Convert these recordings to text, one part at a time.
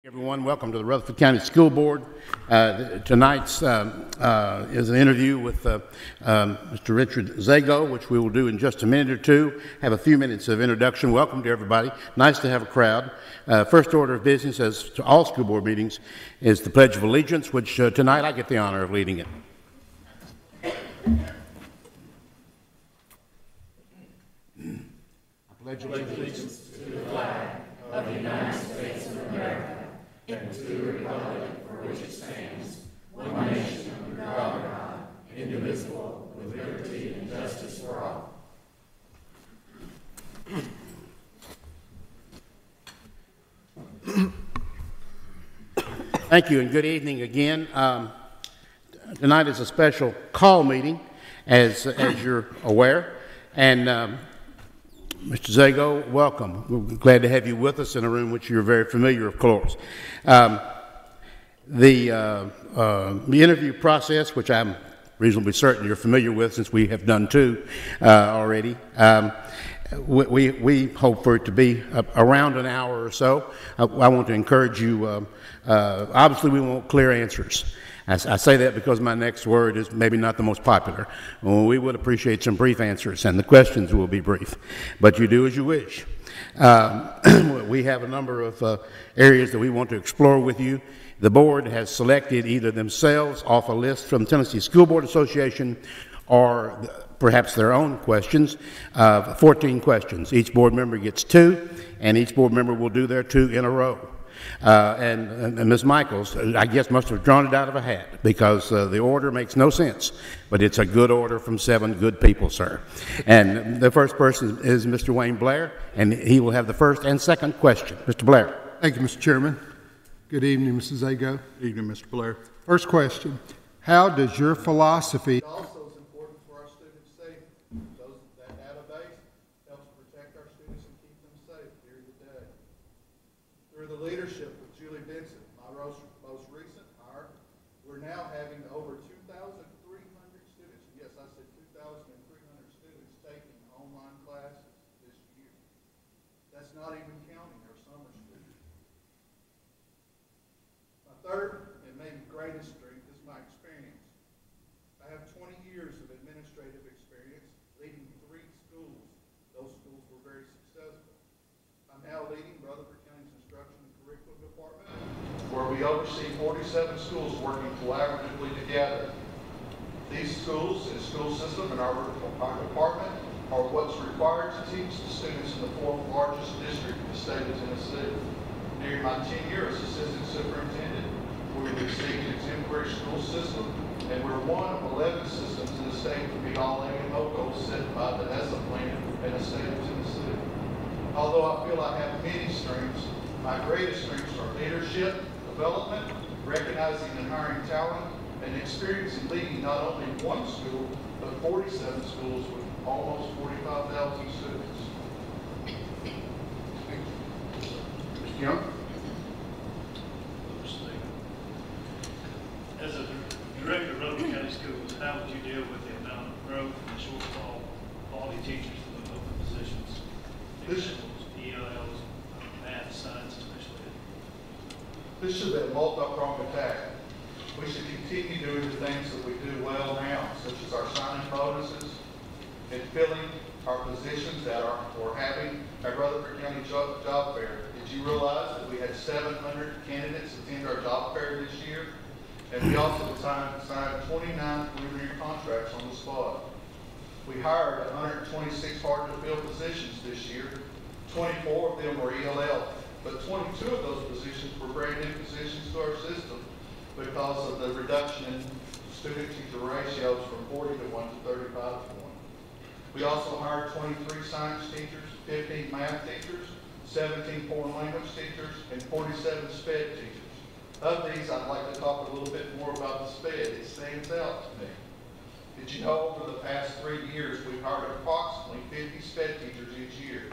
Everyone, welcome to the Rutherford County School Board. Tonight's is an interview with Mr. Richard Zago, which we will do in just a minute or two. Have a few minutes of introduction. Welcome to everybody. Nice to have a crowd. First order of business, as to all school board meetings, is the Pledge of Allegiance, which tonight I get the honor of leading it. I pledge allegiance to the flag of the United States of America, and to the republic for which it stands, one nation under God, indivisible, with liberty and justice for all. Thank you and good evening again. Tonight is a special call meeting, as you're aware, and Mr. Zago, welcome. We're glad to have you with us in a room which you're very familiar, of course. The interview process, which I'm reasonably certain you're familiar with since we have done two already, we hope for it to be around an hour or so. I want to encourage you, obviously we want clear answers. I say that because my next word is maybe not the most popular. Well, we would appreciate some brief answers, and the questions will be brief. But you do as you wish. We have a number of areas that we want to explore with you. The board has selected either themselves off a list from Tennessee School Board Association or perhaps their own questions, 14 questions. Each board member gets 2, and each board member will do their 2 in a row. And Ms. Michaels, I guess, must have drawn it out of a hat because the order makes no sense, but it's a good order from 7 good people, sir. And the first person is Mr. Wayne Blair, and he will have the first and second question. Mr. Blair. Thank you, Mr. Chairman. Good evening, Mrs. Zago. Good evening, Mr. Blair. First question, how does your philosophy... Also is important for our students' safety. That database helps protect our students and keep them safe during the day. Through the leadership of Julie Benson, my most recent hire, we're now having over 2,300 students, yes, I said 2,300 students taking online classes this year. That's not even counting our summer students. My third and maybe greatest strength is my experience. I have 20 years of administrative experience leading 3 schools. Those schools were very successful. I'm now leading Rutherford County's Instruction and Curriculum Department, where we oversee 47 schools working collaboratively together. These schools and school system in our department are what's required to teach the students in the 4th largest district in the state of Tennessee. During my tenure as assistant superintendent, we received an exemplary school system, and we're one of 11 systems in the state to meet all AMO goals set by the ESSA plan in the state of Tennessee. Although I feel I have many strengths, my greatest strengths are leadership, development, recognizing and hiring talent, and experience in leading not only one school, but 47 schools with almost 45,000 students. Mr. Young? As a director of Rutherford County Schools, how would you deal with the amount of growth and the shortfall of quality teachers for the open positions? Examples, ELLs, math, science, especially. This should be a multi-pronged attack. We should continue doing the things that we do well now, such as our signing bonuses and filling our positions that we're having at Rutherford County Job Fair. Did you realize that we had 700 candidates attend our job fair this year? And we also signed 29 preliminary contracts on the spot. We hired 126 hard-to-fill positions this year. 24 of them were ELL, but 22 of those positions were brand new positions to our system because of the reduction in student-teacher ratios from 40 to 1 to 35 to 1. We also hired 23 science teachers, 15 math teachers, 17 foreign language teachers, and 47 SPED teachers. Of these, I'd like to talk a little bit more about the SPED. It stands out to me. Did you know over the past 3 years, we've hired approximately 50 SPED teachers each year?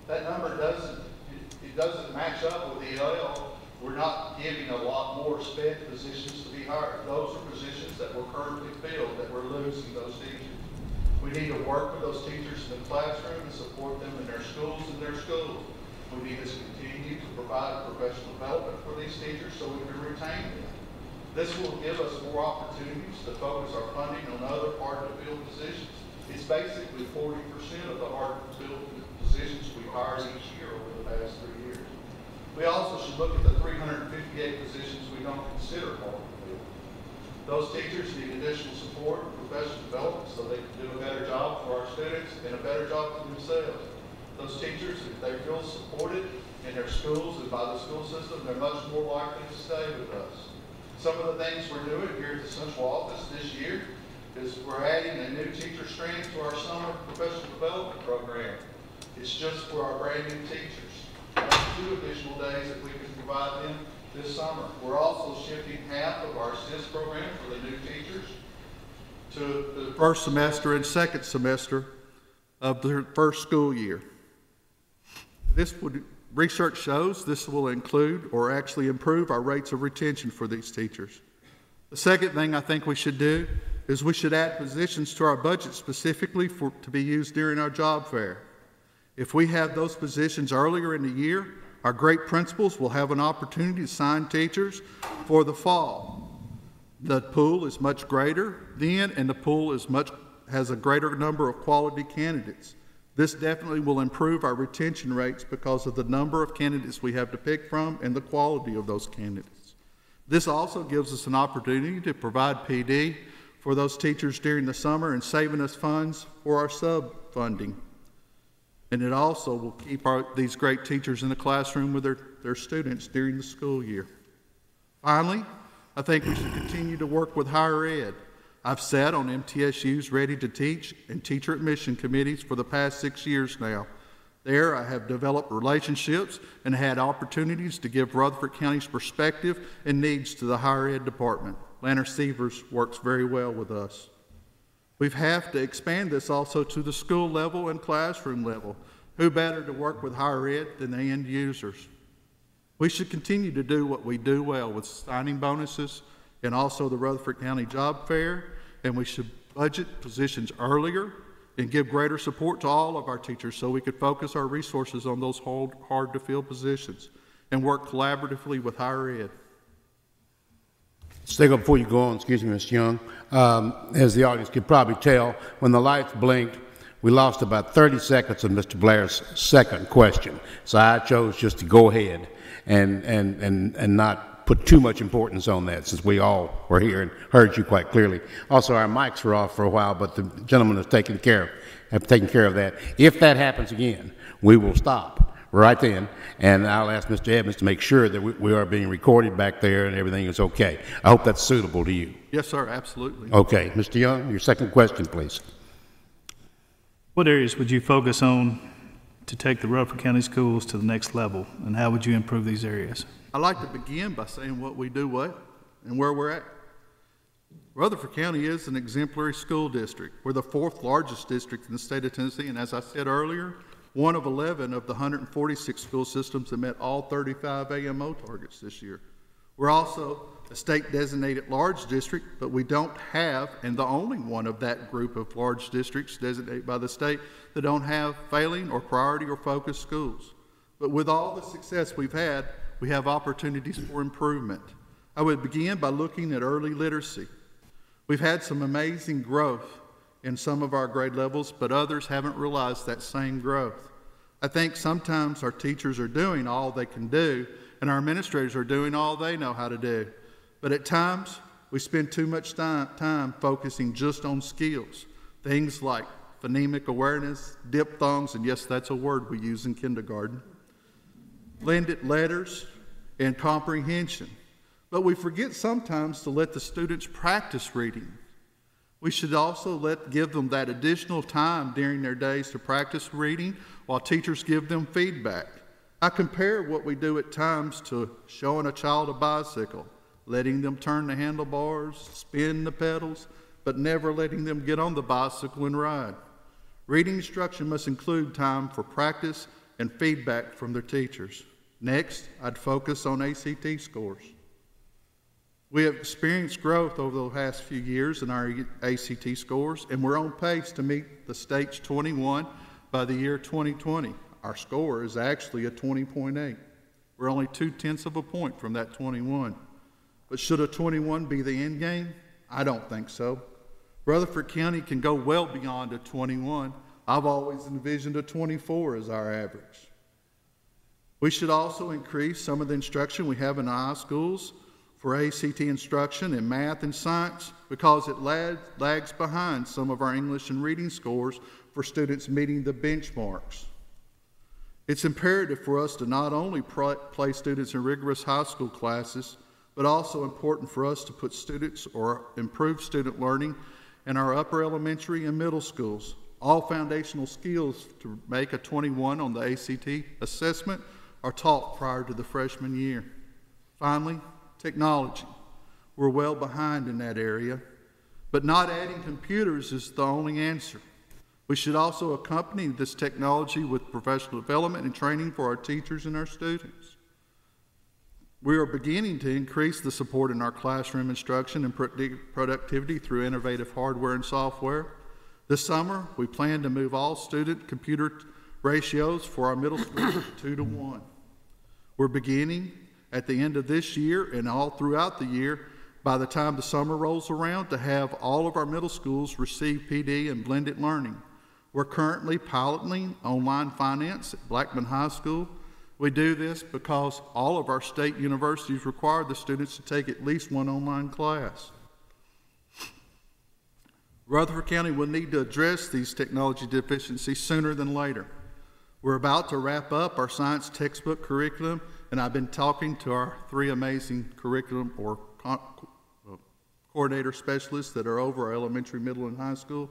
That number doesn't match up with ELL. We're not giving a lot more SPED positions to be hired. Those are positions that were currently filled, that we're losing those teachers. We need to work with those teachers in the classroom and support them in their schools We need to continue to provide professional development for these teachers so we can retain them. This will give us more opportunities to focus our funding on other hard-to-fill positions. It's basically 40% of the hard-to-fill positions we hired each year over the past 3 years. We also should look at the 358 positions we don't consider hard-to-fill. Those teachers need additional support and professional development so they can do a better job for our students and a better job for themselves. Those teachers, if they feel supported in their schools and by the school system, they're much more likely to stay with us. Some of the things we're doing here at the central office this year is we're adding a new teacher stream to our summer professional development program. It's just for our brand new teachers. That's 2 additional days that we can provide them this summer. We're also shifting half of our assist program for the new teachers to the first semester and second semester of the first school year. Research shows this will include or actually improve our rates of retention for these teachers. The second thing I think we should do is we should add positions to our budget specifically to be used during our job fair. If we have those positions earlier in the year, our great principals will have an opportunity to sign teachers for the fall. The pool is much greater then, and the pool has a greater number of quality candidates. This definitely will improve our retention rates because of the number of candidates we have to pick from and the quality of those candidates. This also gives us an opportunity to provide PD for those teachers during the summer and saving us funds for our sub-funding. And it also will keep these great teachers in the classroom with their students during the school year. Finally, I think we should continue to work with higher ed. I've sat on MTSU's Ready to Teach and teacher admission committees for the past 6 years now. There, I have developed relationships and had opportunities to give Rutherford County's perspective and needs to the higher ed department. Lanner Sievers works very well with us. We have to expand this also to the school level and classroom level. Who better to work with higher ed than the end users? We should continue to do what we do well with signing bonuses and also the Rutherford County Job Fair, and we should budget positions earlier and give greater support to all of our teachers so we could focus our resources on those hard-to-fill positions and work collaboratively with higher ed. Stay up before you go on, excuse me, Ms. Young. As the audience could probably tell, when the lights blinked, we lost about 30 seconds of Mr. Blair's second question. So I chose just to go ahead and not put too much importance on that since we all were here and heard you quite clearly. Also, our mics were off for a while, but the gentleman has taken care of that. If that happens again, we will stop right then, and I'll ask Mr. Evans to make sure that we are being recorded back there and everything is okay. I hope that's suitable to you. Yes, sir, absolutely. Okay, Mr. Young, your second question, please. What areas would you focus on to take the Rutherford County schools to the next level, and how would you improve these areas? I'd like to begin by saying what we do well and where we're at. Rutherford County is an exemplary school district. We're the 4th largest district in the state of Tennessee, and as I said earlier, one of 11 of the 146 school systems that met all 35 AMO targets this year. We're also a state-designated large district, but we don't have, and the only one of that group of large districts designated by the state that don't have failing or priority or focused schools. But with all the success we've had, we have opportunities for improvement. I would begin by looking at early literacy. We've had some amazing growth in some of our grade levels, but others haven't realized that same growth. I think sometimes our teachers are doing all they can do, and our administrators are doing all they know how to do. But at times, we spend too much time focusing just on skills, things like phonemic awareness, diphthongs, and yes, that's a word we use in kindergarten, blended letters, and comprehension. But we forget sometimes to let the students practice reading. We should also give them that additional time during their days to practice reading while teachers give them feedback. I compare what we do at times to showing a child a bicycle, letting them turn the handlebars, spin the pedals, but never letting them get on the bicycle and ride. Reading instruction must include time for practice and feedback from their teachers. Next, I'd focus on ACT scores. We have experienced growth over the past few years in our ACT scores, and we're on pace to meet the state's 21 by the year 2020. our score is actually a 20.8. We're only 0.2 of a point from that 21. But should a 21 be the end game? I don't think so. Rutherford County can go well beyond a 21. I've always envisioned a 24 as our average. We should also increase some of the instruction we have in our high schools for ACT instruction in math and science because it lags behind some of our English and reading scores for students meeting the benchmarks. It's imperative for us to not only place students in rigorous high school classes, but also important for us to put students or improve student learning in our upper elementary and middle schools. All foundational skills to make a 21 on the ACT assessment are taught prior to the freshman year. Finally, technology. We're well behind in that area, but not adding computers is the only answer. We should also accompany this technology with professional development and training for our teachers and our students. We are beginning to increase the support in our classroom instruction and productivity through innovative hardware and software. This summer, we plan to move all student computer ratios for our middle school to 2 to 1. We're beginning at the end of this year and all throughout the year, by the time the summer rolls around, to have all of our middle schools receive PD and blended learning. We're currently piloting online finance at Blackman High School. We do this because all of our state universities require the students to take at least one online class. Rutherford County will need to address these technology deficiencies sooner than later. We're about to wrap up our science textbook curriculum, and I've been talking to our 3 amazing curriculum or coordinator specialists that are over our elementary, middle, and high school,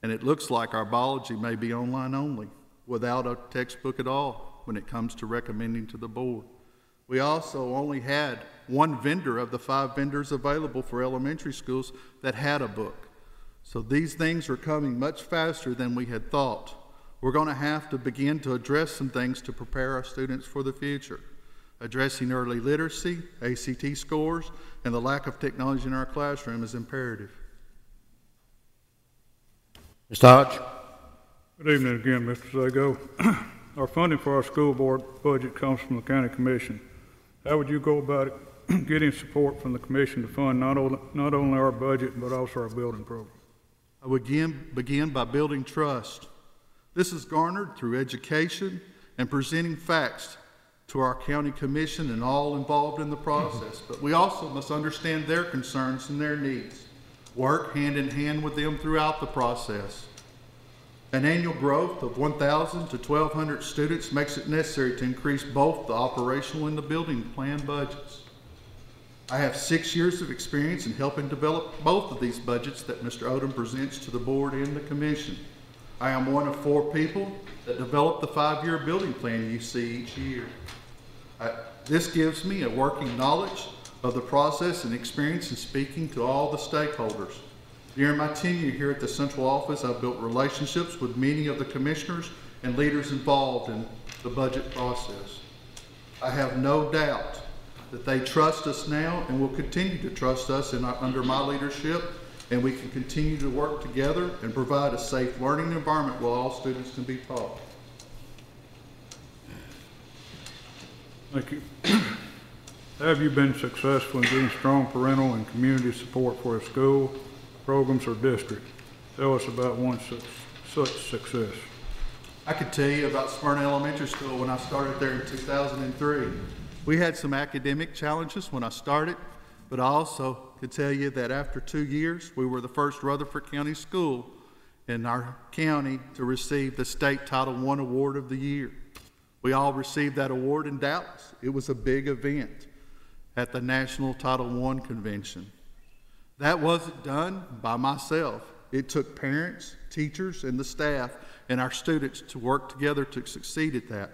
and it looks like our biology may be online only, without a textbook at all when it comes to recommending to the board. We also only had 1 vendor of the 5 vendors available for elementary schools that had a book. So these things are coming much faster than we had thought. We're going to have to begin to address some things to prepare our students for the future. Addressing early literacy, ACT scores, and the lack of technology in our classroom is imperative. Mr. Hodge. Good evening again, Mr. Zago. Our funding for our school board budget comes from the county commission. How would you go about getting support from the commission to fund not only our budget, but also our building program? I would begin by building trust. This is garnered through education and presenting facts to our county commission and all involved in the process. But we also must understand their concerns and their needs. Work hand in hand with them throughout the process. An annual growth of 1,000 to 1,200 students makes it necessary to increase both the operational and the building plan budgets. I have 6 years of experience in helping develop both of these budgets that Mr. Odom presents to the board and the commission. I am one of 4 people that develop the 5-year building plan you see each year. This gives me a working knowledge of the process and experience in speaking to all the stakeholders. During my tenure here at the central office, I've built relationships with many of the commissioners and leaders involved in the budget process. I have no doubt that they trust us now and will continue to trust us under my leadership, and we can continue to work together and provide a safe learning environment where all students can be taught. Thank you. Have you been successful in getting strong parental and community support for a school, programs, or district? Tell us about one such success. I could tell you about Smyrna Elementary School when I started there in 2003. We had some academic challenges when I started, but I also could tell you that after 2 years, we were the first Rutherford County school in our county to receive the State Title I Award of the Year. We all received that award in Dallas. It was a big event at the National Title I Convention. That wasn't done by myself. It took parents, teachers, and the staff and our students to work together to succeed at that.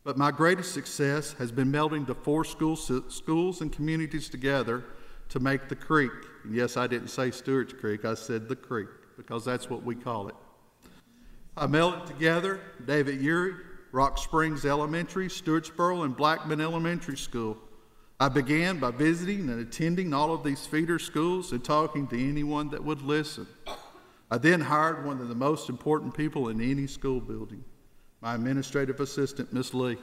But my greatest success has been melding the 4 schools and communities together to make the creek. And yes, I didn't say Stewart's Creek, I said the creek, because that's what we call it. I melded together David Urey, Rock Springs Elementary, Stewartsboro, and Blackman Elementary School. I began by visiting and attending all of these feeder schools and talking to anyone that would listen. I then hired one of the most important people in any school building, my administrative assistant, Ms. Lee.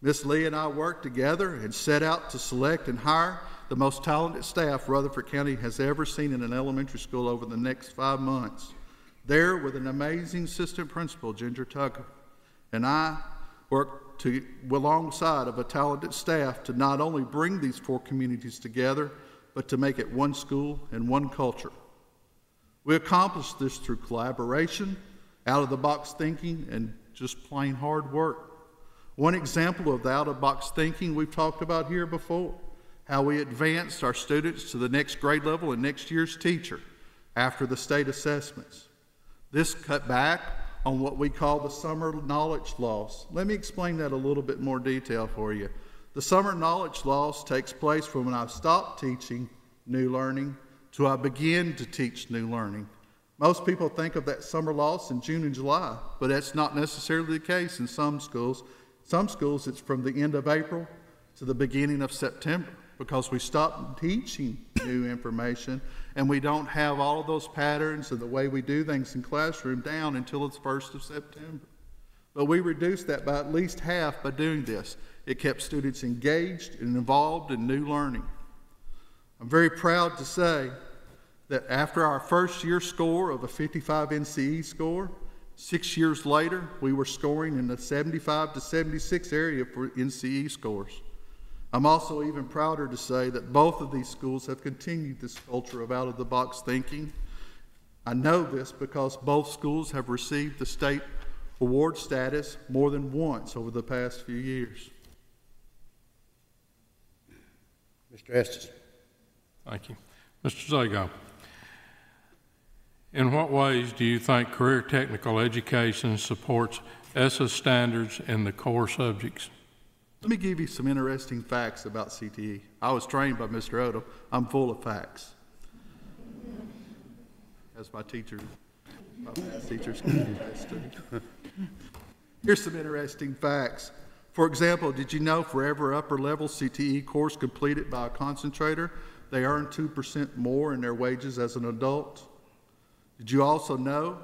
Ms. Lee and I worked together and set out to select and hire the most talented staff Rutherford County has ever seen in an elementary school over the next 5 months. There, with an amazing assistant principal, Ginger Tucker, and I worked alongside of a talented staff to not only bring these 4 communities together, but to make it one school and one culture. We accomplished this through collaboration, out-of-the-box thinking, and just plain hard work. One example of the out-of-box thinking we've talked about here before, how we advanced our students to the next grade level and next year's teacher after the state assessments. This cut back on what we call the summer knowledge loss. Let me explain that a little bit more detail for you. The summer knowledge loss takes place from when I stop teaching new learning to I begin to teach new learning. Most people think of that summer loss in June and July, but that's not necessarily the case in some schools. Some schools, it's from the end of April to the beginning of September because we stop teaching new information and we don't have all of those patterns and the way we do things in classroom down until it's 1st of September. But we reduced that by at least half by doing this. It kept students engaged and involved in new learning. I'm very proud to say that after our first year score of a 55 NCE score, 6 years later, we were scoring in the 75 to 76 area for NCE scores. I'm also even prouder to say that both of these schools have continued this culture of out-of-the-box thinking. I know this because both schools have received the state award status more than once over the past few years. Mr. Estes. Thank you. Mr. Zago. In what ways do you think career technical education supports ESSA standards in the core subjects? Let me give you some interesting facts about CTE. I was trained by Mr. Odom. I'm full of facts. As my teacher, my math teachers can attest to. Here's some interesting facts. For example, did you know for every upper level CTE course completed by a concentrator, they earn 2% more in their wages as an adult? Did you also know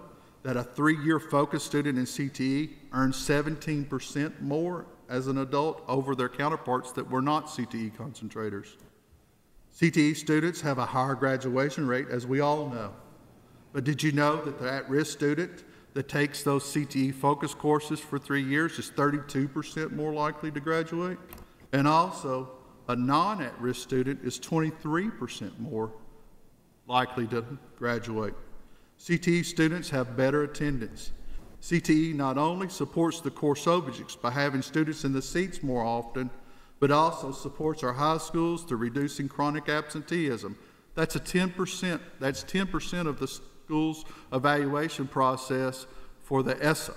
that a 3-year focus student in CTE earns 17% more as an adult over their counterparts that were not CTE concentrators? CTE students have a higher graduation rate, as we all know. But did you know that the at-risk student that takes those CTE focus courses for 3 years is 32% more likely to graduate? And also, a non-at-risk student is 23% more likely to graduate. CTE students have better attendance. CTE not only supports the core subjects by having students in the seats more often, but also supports our high schools through reducing chronic absenteeism. That's 10% of the school's evaluation process for the ESSA.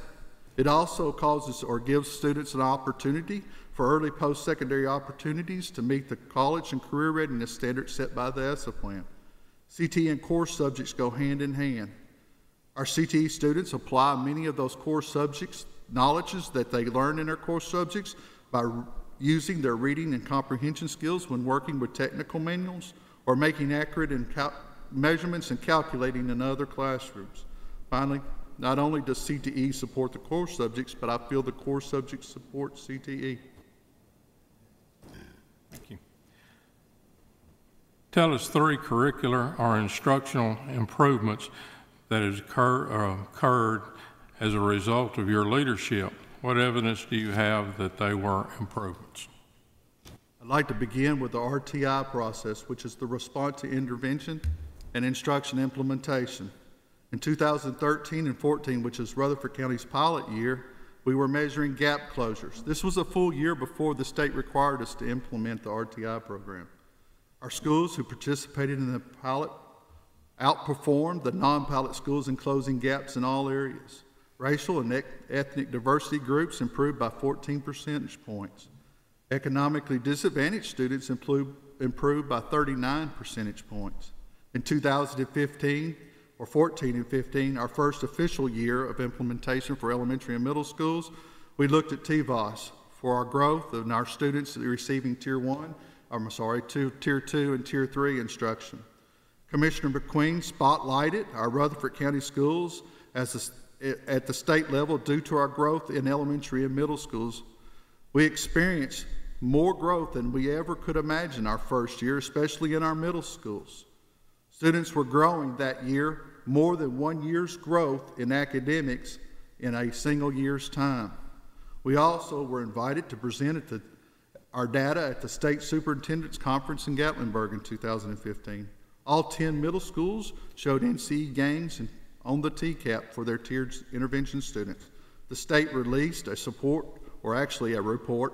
It also causes or gives students an opportunity for early post-secondary opportunities to meet the college and career readiness standards set by the ESSA plan. CTE and core subjects go hand in hand. Our CTE students apply many of those core subjects, knowledges that they learn in their core subjects by using their reading and comprehension skills when working with technical manuals or making accurate measurements and calculating in other classrooms. Finally, not only does CTE support the core subjects, but I feel the core subjects support CTE. Thank you. Tell us 3 curricular or instructional improvements that has occurred as a result of your leadership. What evidence do you have that they were improvements? I'd like to begin with the RTI process, which is the response to intervention and instruction implementation. In 2013 and 14, which is Rutherford County's pilot year, we were measuring gap closures. This was a full year before the state required us to implement the RTI program. Our schools who participated in the pilot outperformed the non-pilot schools in closing gaps in all areas. Racial and ethnic diversity groups improved by 14 percentage points. Economically disadvantaged students improved by 39 percentage points. In 2015, or 14 and 15, our first official year of implementation for elementary and middle schools, we looked at TVOS for our growth and our students receiving Tier 2, and Tier 3 instruction. Commissioner McQueen spotlighted our Rutherford County schools as at the state level, due to our growth in elementary and middle schools, we experienced more growth than we ever could imagine our first year, especially in our middle schools. Students were growing that year more than 1 year's growth in academics in a single year's time. We also were invited to present our data at the State Superintendent's Conference in Gatlinburg in 2015. All 10 middle schools showed NCE gains on the TCAP for their tiered intervention students. The state released a report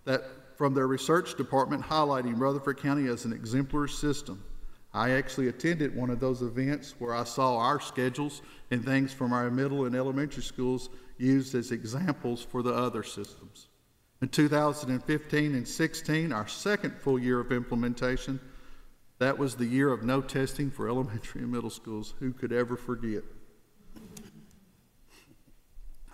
that from their research department highlighting Rutherford County as an exemplary system. I actually attended one of those events where I saw our schedules and things from our middle and elementary schools used as examples for the other systems. In 2015 and 16, our second full year of implementation, that was the year of no testing for elementary and middle schools. Who could ever forget?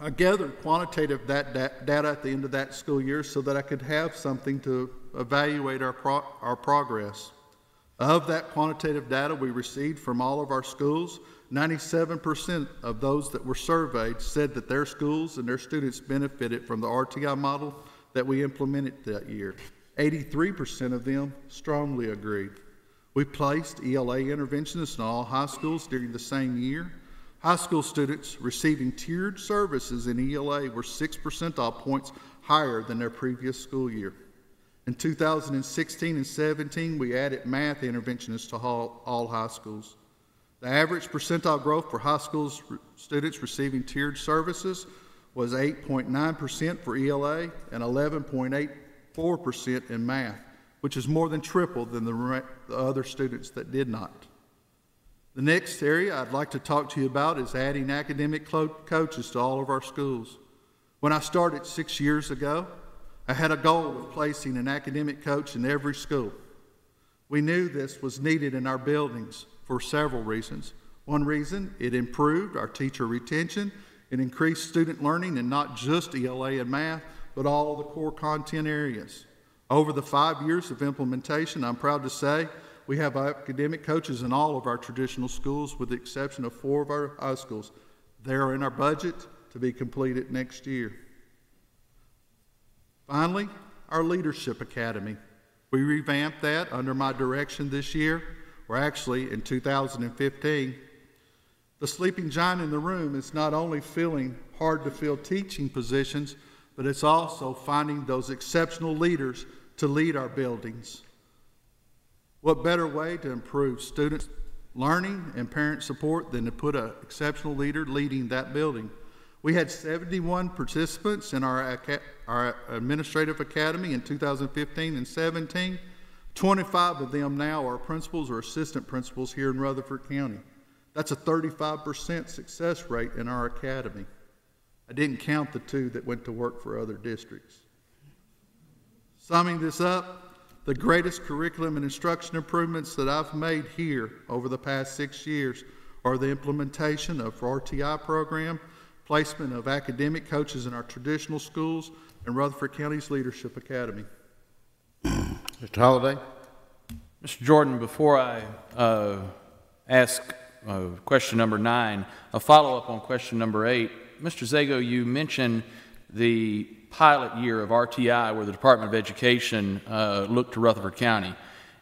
I gathered quantitative data at the end of that school year so that I could have something to evaluate our progress. Of that quantitative data we received from all of our schools, 97% of those that were surveyed said that their schools and their students benefited from the RTI model that we implemented that year. 83% of them strongly agreed. We placed ELA interventionists in all high schools during the same year. High school students receiving tiered services in ELA were 6 percentile points higher than their previous school year. In 2016 and 17, we added math interventionists to all high schools. The average percentile growth for high school students receiving tiered services was 8.9% for ELA and 11.84% in math, which is more than triple than the other students that did not. The next area I'd like to talk to you about is adding academic coaches to all of our schools. When I started 6 years ago, I had a goal of placing an academic coach in every school. We knew this was needed in our buildings for several reasons. One reason, it improved our teacher retention, it increased student learning in not just ELA and math, but all the core content areas. Over the 5 years of implementation, I'm proud to say we have academic coaches in all of our traditional schools with the exception of 4 of our high schools. They are in our budget to be completed next year. Finally, our Leadership Academy. We revamped that under my direction this year, or actually in 2015. The sleeping giant in the room is not only filling hard-to-fill teaching positions, but it's also finding those exceptional leaders to lead our buildings. What better way to improve students' learning and parent support than to put an exceptional leader leading that building? We had 71 participants in our administrative academy in 2015 and 17. 25 of them now are principals or assistant principals here in Rutherford County. That's a 35% success rate in our academy. I didn't count the 2 that went to work for other districts. Summing this up, the greatest curriculum and instruction improvements that I've made here over the past 6 years are the implementation of RTI program, placement of academic coaches in our traditional schools, and Rutherford County's Leadership Academy. Mr. Holliday? Mr. Jordan, before I ask question number 9, a follow-up on question number 8. Mr. Zago, you mentioned the pilot year of RTI where the Department of Education looked to Rutherford County.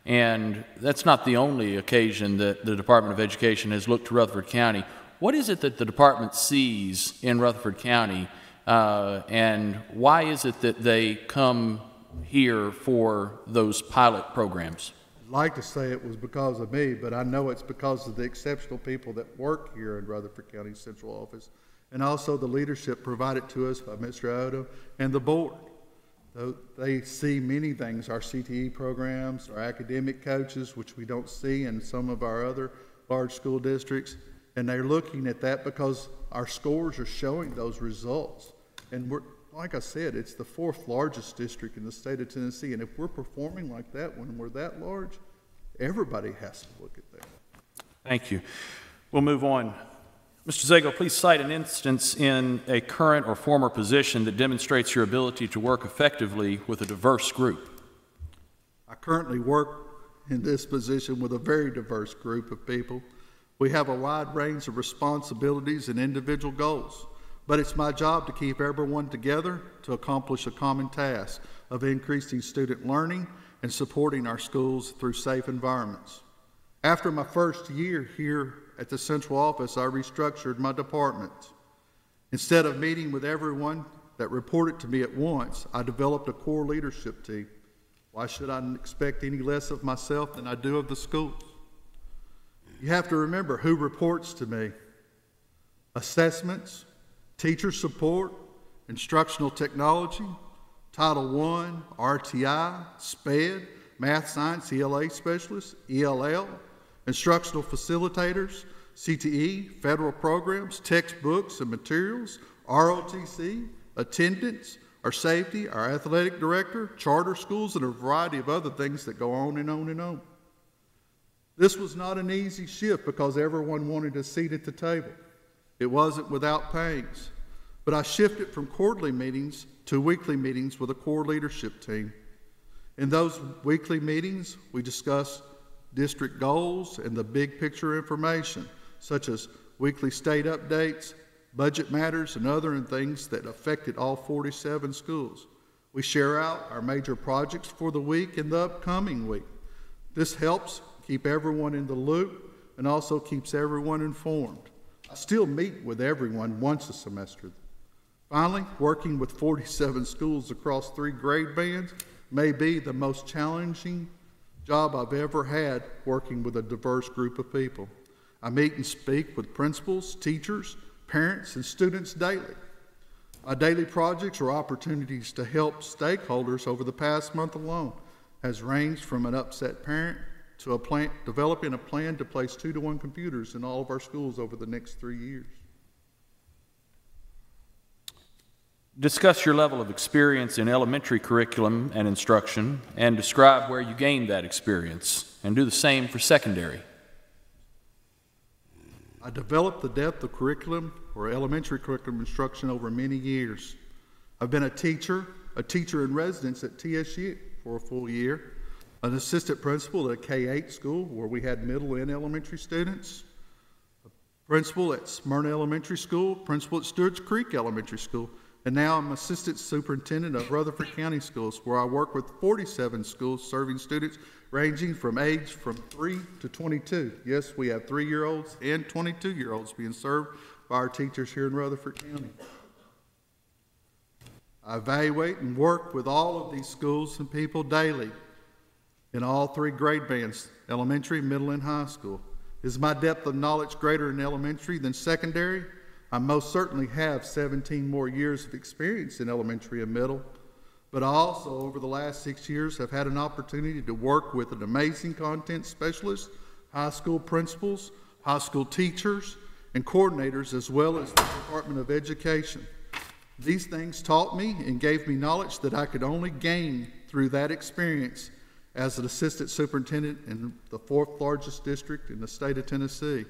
And that's not the only occasion that the Department of Education has looked to Rutherford County. What is it that the department sees in Rutherford County, and why is it that they come here for those pilot programs? I'd like to say it was because of me, but I know it's because of the exceptional people that work here in Rutherford County Central Office, and also the leadership provided to us by Mr. Odo and the board. They see many things, our CTE programs, our academic coaches, which we don't see in some of our other large school districts, and they're looking at that because our scores are showing those results. And we're, like I said, it's the 4th largest district in the state of Tennessee, and if we're performing like that when we're that large, everybody has to look at that. Thank you. We'll move on. Mr. Zago, please cite an instance in a current or former position that demonstrates your ability to work effectively with a diverse group. I currently work in this position with a very diverse group of people. We have a wide range of responsibilities and individual goals, but it's my job to keep everyone together to accomplish a common task of increasing student learning and supporting our schools through safe environments. After my first year here at the central office, I restructured my department. Instead of meeting with everyone that reported to me at once, I developed a core leadership team. Why should I expect any less of myself than I do of the schools? You have to remember who reports to me. Assessments, teacher support, instructional technology, Title I, RTI, SPED, math, science, ELA specialists, ELL, instructional facilitators, CTE, federal programs, textbooks and materials, ROTC, attendance, our safety, our athletic director, charter schools, and a variety of other things that go on and on and on. This was not an easy shift because everyone wanted a seat at the table. It wasn't without pains, but I shifted from quarterly meetings to weekly meetings with a core leadership team. In those weekly meetings, we discussed district goals and the big picture information, such as weekly state updates, budget matters, and other things that affected all 47 schools. We share out our major projects for the week and the upcoming week. This helps keep everyone in the loop and also keeps everyone informed. I still meet with everyone once a semester. Finally, working with 47 schools across 3 grade bands may be the most challenging job I've ever had working with a diverse group of people. I meet and speak with principals, teachers, parents, and students daily. My daily projects or opportunities to help stakeholders over the past month alone has ranged from an upset parent to developing a plan to place 2-to-1 computers in all of our schools over the next 3 years. Discuss your level of experience in elementary curriculum and instruction and describe where you gained that experience, and do the same for secondary. I developed the depth of curriculum or elementary curriculum instruction over many years. I've been a teacher in residence at TSU for a full year, an assistant principal at a K-8 school where we had middle and elementary students, a principal at Smyrna Elementary School, principal at Stewart's Creek Elementary School, and now I'm assistant superintendent of Rutherford County Schools, where I work with 47 schools serving students ranging from age from 3 to 22. Yes, we have 3-year-olds and 22-year-olds being served by our teachers here in Rutherford County. I evaluate and work with all of these schools and people daily in all 3 grade bands, elementary, middle, and high school. Is my depth of knowledge greater in elementary than secondary? I most certainly have 17 more years of experience in elementary and middle, but I also, over the last 6 years, have had an opportunity to work with an amazing content specialist, high school principals, high school teachers, and coordinators, as well as the Department of Education. These things taught me and gave me knowledge that I could only gain through that experience as an assistant superintendent in the 4th largest district in the state of Tennessee.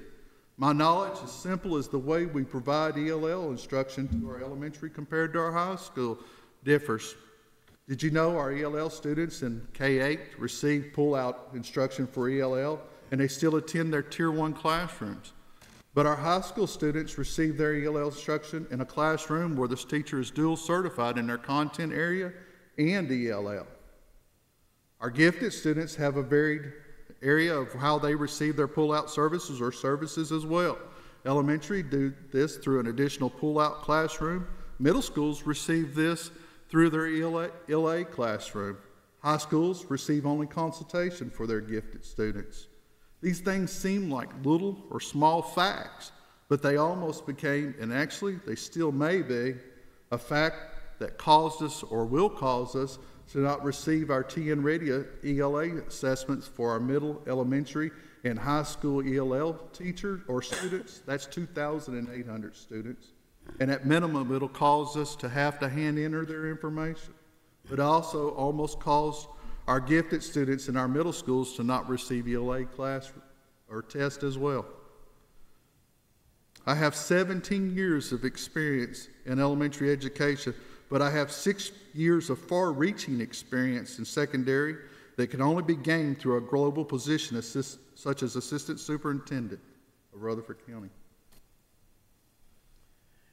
My knowledge, as simple as the way we provide ELL instruction to our elementary compared to our high school, differs. Did you know our ELL students in K-8 receive pull-out instruction for ELL, and they still attend their Tier 1 classrooms? But our high school students receive their ELL instruction in a classroom where this teacher is dual certified in their content area and ELL. Our gifted students have a varied area of how they receive their pull-out services or services as well. Elementary do this through an additional pull-out classroom. Middle schools receive this through their ELA classroom. High schools receive only consultation for their gifted students. These things seem like little or small facts, but they almost became, and actually they still may be, a fact that caused us or will cause us to not receive our TN Radio ELA assessments for our middle, elementary, and high school ELL teachers or students. That's 2,800 students. And at minimum, it'll cause us to have to hand enter their information. But also almost caused our gifted students in our middle schools to not receive ELA class or test as well. I have 17 years of experience in elementary education, but I have 6 years of far-reaching experience in secondary that can only be gained through a global position such as assistant superintendent of Rutherford County.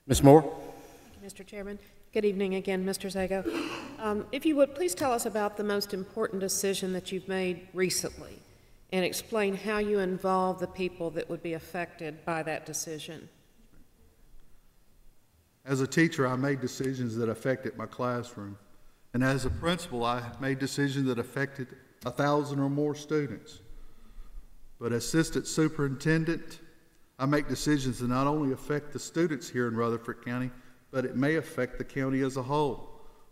Ms. Moore? Thank you, Mr. Chairman. Good evening again, Mr. Zago. If you would, please tell us about the most important decision that you've made recently and explain how you involve the people that would be affected by that decision. As a teacher, I made decisions that affected my classroom. And as a principal, I made decisions that affected 1,000 or more students. But as assistant superintendent, I make decisions that not only affect the students here in Rutherford County, but it may affect the county as a whole.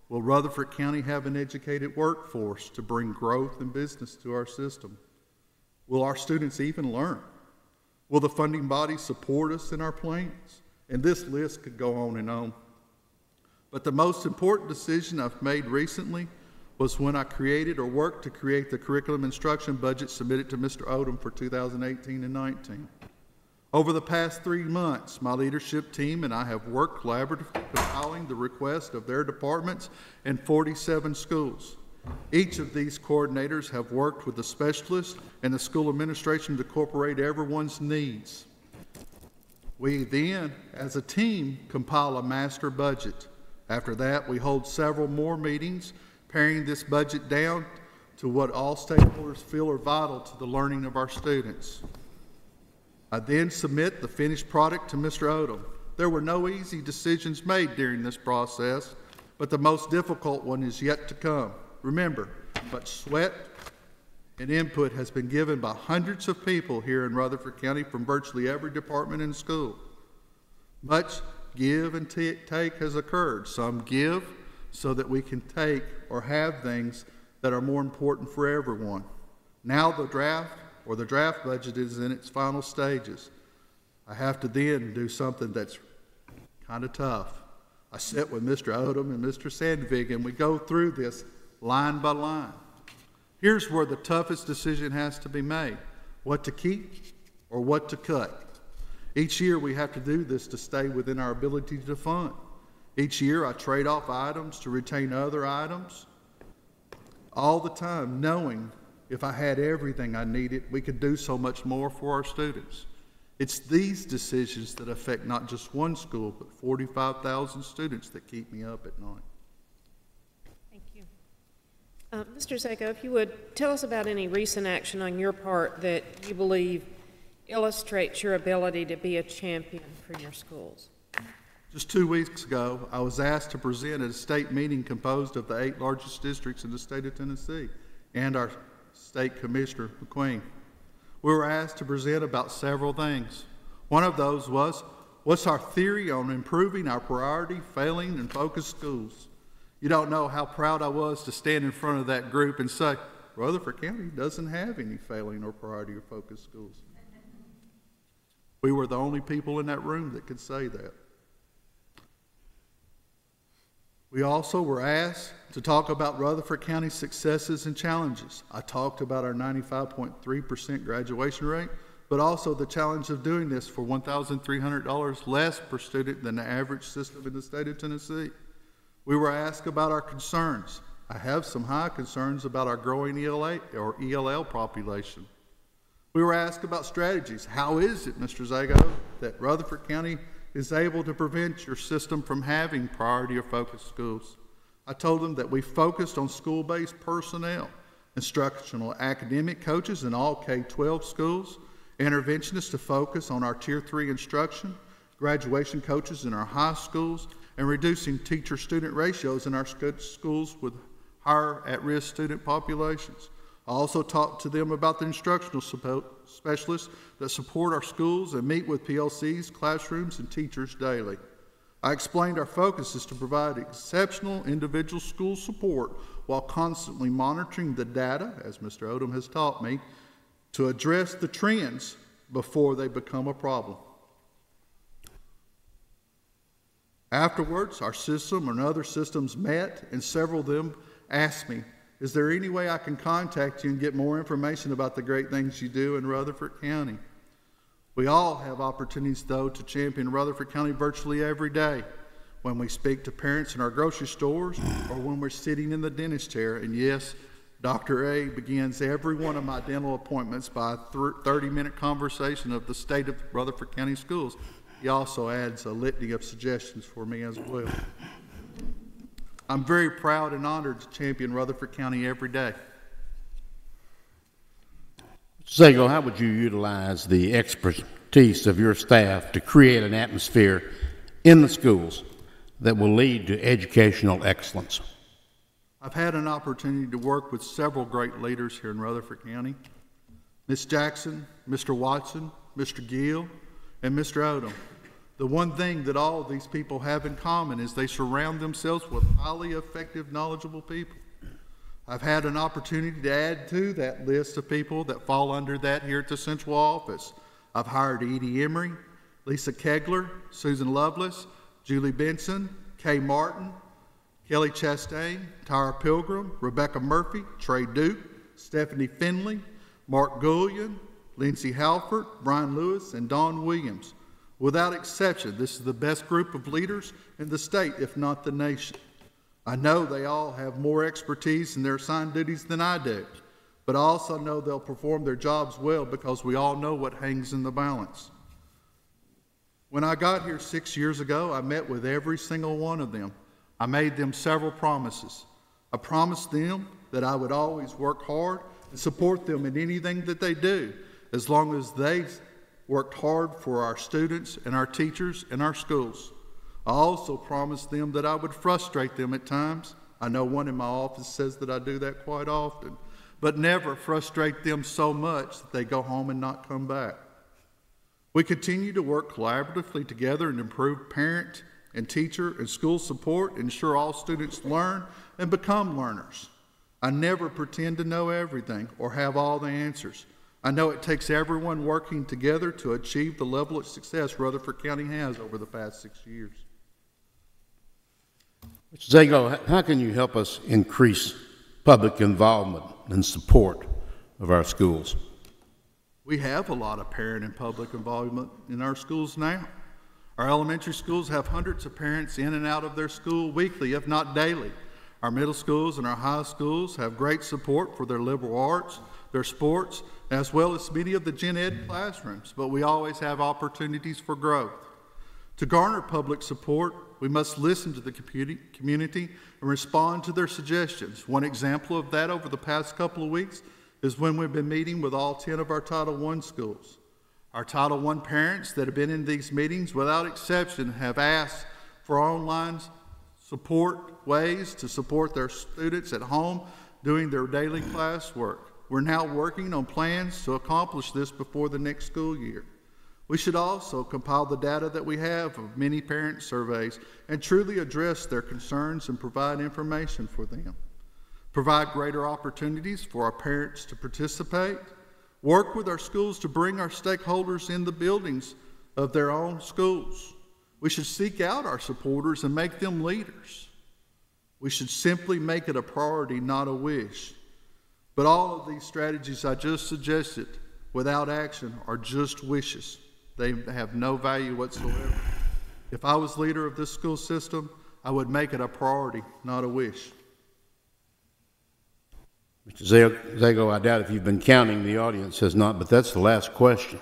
Will Rutherford County have an educated workforce to bring growth and business to our system? Will our students even learn? Will the funding bodies support us in our plans? And this list could go on and on. But the most important decision I've made recently was when I created or worked to create the curriculum instruction budget submitted to Mr. Odom for 2018 and 19. Over the past 3 months, my leadership team and I have worked collaboratively compiling the request of their departments and 47 schools. Each of these coordinators have worked with the specialists and the school administration to incorporate everyone's needs. We then, as a team, compile a master budget. After that, we hold several more meetings, paring this budget down to what all stakeholders feel are vital to the learning of our students. I then submit the finished product to Mr. Odom. There were no easy decisions made during this process, but the most difficult one is yet to come. Remember, much sweat and input has been given by hundreds of people here in Rutherford County from virtually every department in school. Much give and take has occurred. Some give so that we can take or have things that are more important for everyone. Now the draft budget is in its final stages. I have to then do something that's kind of tough. I sit with Mr. Odom and Mr. Sandvig and we go through this line by line. Here's where the toughest decision has to be made: what to keep or what to cut. Each year we have to do this to stay within our ability to fund. Each year I trade off items to retain other items, all the time knowing if I had everything I needed, we could do so much more for our students. It's these decisions that affect not just one school, but 45,000 students that keep me up at night. Thank you. Mr. Zago, if you would, tell us about any recent action on your part that you believe illustrates your ability to be a champion for your schools. Just 2 weeks ago, I was asked to present at a state meeting composed of the 8 largest districts in the state of Tennessee and our State Commissioner McQueen. We were asked to present about several things. One of those was, what's our theory on improving our priority, failing, and focused schools? You don't know how proud I was to stand in front of that group and say, Rutherford County doesn't have any failing or priority or focused schools. We were the only people in that room that could say that. We also were asked to talk about Rutherford County's successes and challenges. I talked about our 95.3% graduation rate, but also the challenge of doing this for $1,300 less per student than the average system in the state of Tennessee. We were asked about our concerns. I have some high concerns about our growing ELL population. We were asked about strategies. How is it, Mr. Zago, that Rutherford County is able to prevent your system from having priority or focused schools? I told them that we focused on school-based personnel, instructional academic coaches in all K-12 schools, interventionists to focus on our Tier 3 instruction, graduation coaches in our high schools, and reducing teacher-student ratios in our schools with higher at-risk student populations. I also talked to them about the instructional specialists that support our schools and meet with PLCs, classrooms, and teachers daily. I explained our focus is to provide exceptional individual school support while constantly monitoring the data, as Mr. Odom has taught me, to address the trends before they become a problem. Afterwards, our system and other systems met, and several of them asked me, is there any way I can contact you and get more information about the great things you do in Rutherford County? We all have opportunities, though, to champion Rutherford County virtually every day when we speak to parents in our grocery stores or when we're sitting in the dentist chair. And yes, Dr. A begins every one of my dental appointments by a 30-minute conversation of the state of Rutherford County Schools. He also adds a litany of suggestions for me as well. I'm very proud and honored to champion Rutherford County every day. Mr. Zago, how would you utilize the expertise of your staff to create an atmosphere in the schools that will lead to educational excellence? I've had an opportunity to work with several great leaders here in Rutherford County. Ms. Jackson, Mr. Watson, Mr. Gill, and Mr. Odom. The one thing that all of these people have in common is they surround themselves with highly effective, knowledgeable people. I've had an opportunity to add to that list of people that fall under that here at the central office. I've hired Edie Emery, Lisa Kegler, Susan Lovelace, Julie Benson, Kay Martin, Kelly Chastain, Tyra Pilgrim, Rebecca Murphy, Trey Duke, Stephanie Finley, Mark Gullion, Lindsay Halford, Brian Lewis, and Don Williams. Without exception, this is the best group of leaders in the state, if not the nation. I know they all have more expertise in their assigned duties than I do, but I also know they'll perform their jobs well because we all know what hangs in the balance. When I got here 6 years ago, I met with every single one of them. I made them several promises. I promised them that I would always work hard and support them in anything that they do, as long as they worked hard for our students and our teachers and our schools. I also promised them that I would frustrate them at times. I know one in my office says that I do that quite often, but never frustrate them so much that they go home and not come back. We continue to work collaboratively together and improve parent and teacher and school support, ensure all students learn and become learners. I never pretend to know everything or have all the answers. I know it takes everyone working together to achieve the level of success Rutherford County has over the past 6 years. Mr. Zago, how can you help us increase public involvement and support of our schools? We have a lot of parent and public involvement in our schools now. Our elementary schools have hundreds of parents in and out of their school weekly, if not daily. Our middle schools and our high schools have great support for their liberal arts, their sports, as well as many of the gen ed classrooms, but we always have opportunities for growth. To garner public support, we must listen to the community and respond to their suggestions. One example of that over the past couple of weeks is when we've been meeting with all 10 of our Title I schools. Our Title I parents that have been in these meetings, without exception, have asked for online support ways to support their students at home doing their daily classwork. We're now working on plans to accomplish this before the next school year. We should also compile the data that we have of many parent surveys and truly address their concerns and provide information for them. Provide greater opportunities for our parents to participate. Work with our schools to bring our stakeholders in the buildings of their own schools. We should seek out our supporters and make them leaders. We should simply make it a priority, not a wish. But all of these strategies I just suggested, without action, are just wishes. They have no value whatsoever. If I was leader of this school system, I would make it a priority, not a wish. Mr. Zago, I doubt if you've been counting, the audience has not, but that's the last question.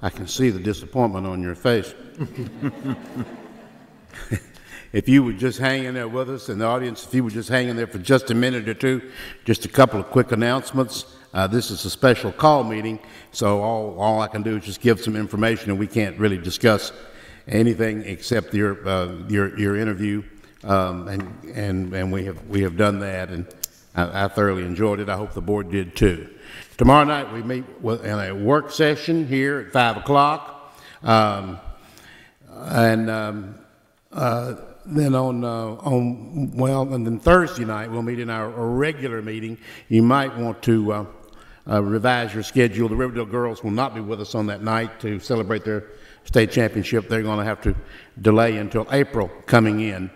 I can see the disappointment on your face. If you would just hang in there with us, and the audience, if you would just hang in there for just a minute or two, just a couple of quick announcements. This is a special call meeting, so all I can do is just give some information, and we can't really discuss anything except your interview, and we have done that, and I thoroughly enjoyed it. I hope the board did too. Tomorrow night we meet in a work session here at 5 o'clock, and then Thursday night we'll meet in our regular meeting. You might want to revise your schedule. The Riverdale girls will not be with us on that night to celebrate their state championship. They're going to have to delay until April coming in.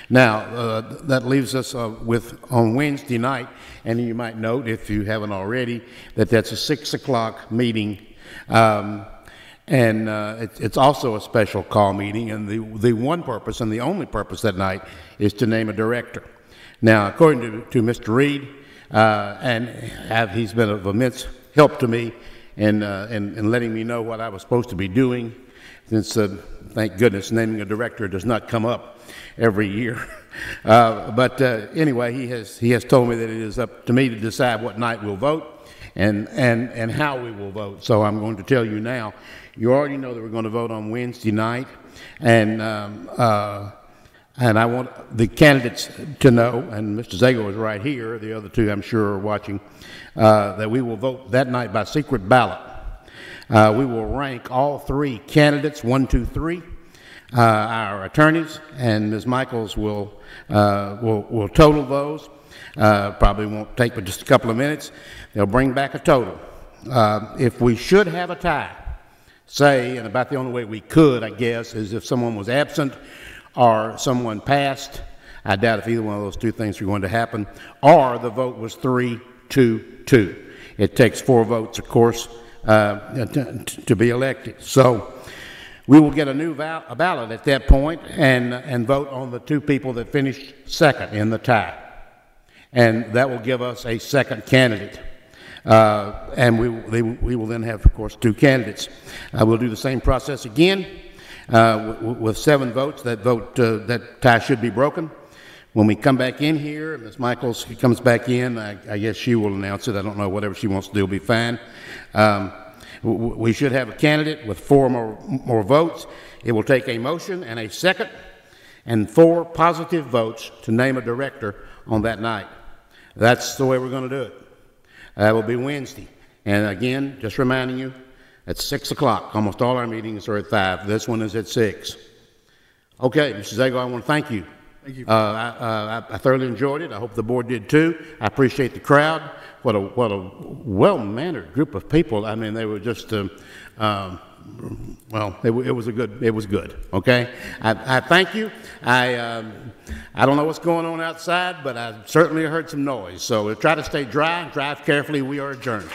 Now, that leaves us on Wednesday night, and you might note, if you haven't already, that that's a 6 o'clock meeting. It's also a special call meeting, and the one purpose and the only purpose that night is to name a director. Now, according to Mr. Reed, he's been of immense help to me in letting me know what I was supposed to be doing, since, thank goodness, naming a director does not come up every year. But anyway, he has told me that it is up to me to decide what night we'll vote and how we will vote. So I'm going to tell you now, you already know that we're going to vote on Wednesday night, and I want the candidates to know, and Mr. Zago is right here, the other two I'm sure are watching, that we will vote that night by secret ballot. We will rank all three candidates, 1, 2, 3. Our attorneys and Ms. Michaels will total those. Probably won't take but just a couple of minutes. They'll bring back a total. If we should have a tie, say, and about the only way we could, I guess, is if someone was absent or someone passed. I doubt if either one of those two things are going to happen. Or the vote was 3-2-2. It takes 4 votes, of course, to be elected. So we will get a new ballot at that point and vote on the 2 people that finished second in the tie. And that will give us a second candidate. And we will then have, of course, 2 candidates. We'll do the same process again with 7 votes. That tie should be broken. When we come back in here, Ms. Michaels comes back in. I guess she will announce it. I don't know. Whatever she wants to do will be fine. We should have a candidate with 4 more votes. It will take a motion and a second and 4 positive votes to name a director on that night. That's the way we're going to do it. That will be Wednesday. And again, just reminding you, at 6 o'clock. Almost all our meetings are at 5. This one is at 6. Okay, Mr. Zago, I want to thank you. Thank you. I thoroughly enjoyed it. I hope the board did too. I appreciate the crowd. What a well-mannered group of people. I mean, they were just, well, it was good, okay? I thank you. I don't know what's going on outside, but I certainly heard some noise. So we'll try to stay dry and drive carefully. We are adjourned.